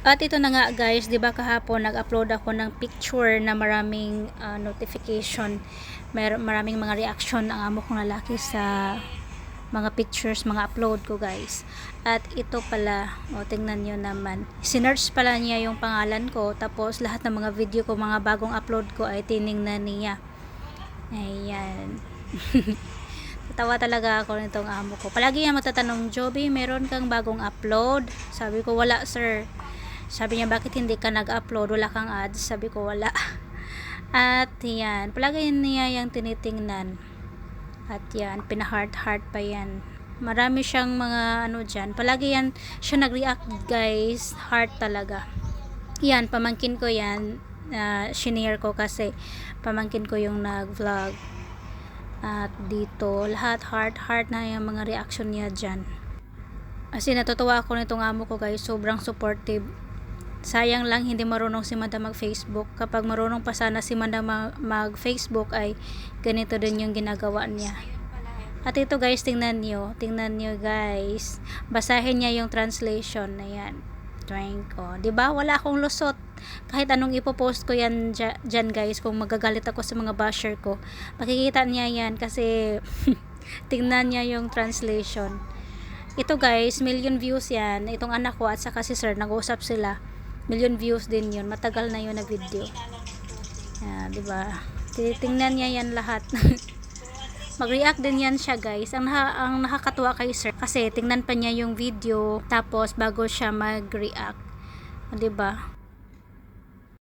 At ito na nga guys, 'di ba kahapon nag-upload ako ng picture na maraming notification, maraming mga reaction ang amo kong lalaki sa mga pictures, mga upload ko guys. At ito pala, tingnan nyo naman. Sinearch pala niya yung pangalan ko, tapos lahat ng mga video ko, mga bagong upload ko ay tiningnan niya. Ayan. Tatawa talaga ako nitong amo ko. Palagi niya matatanong, Joby, meron kang bagong upload? Sabi ko, wala sir. Sabi niya, bakit hindi ka nag-upload? Wala kang ads? Sabi ko, wala. At yan, palagi niya yung tinitingnan. At yan, pina-heart pa yan. Marami siyang mga ano dyan. Palagi yan, siya nag-react guys. Heart talaga. Yan, pamangkin ko yan. Shinare ko kasi pamangkin ko yung nag-vlog. At dito, lahat heart na yung mga reaction niya dyan. Kasi natutuwa ako nitong amo ko guys. Sobrang supportive. Sayang lang hindi marunong si Madam mag-Facebook. Kapag marunong pa sana si Madam mag-Facebook ay ganito din yung ginagawa niya. At ito guys, tingnan nyo guys. Basahin niya yung translation na yan. Oh, 'di ba? Wala akong lusot. Kahit anong ipo-post ko yan dyan guys, kung magagalit ako sa mga basher ko, makikita niya yan kasi tingnan niya yung translation. Ito guys, million views yan. Itong anak ko at saka si sir, nag-uusap sila. Million views din yun. Matagal na yun na video. Diba? Titingnan niya yan lahat. Mag-react din yan siya guys. Ang nakakatuwa kay sir, kasi tingnan pa niya yung video, tapos bago siya mag-react. Diba?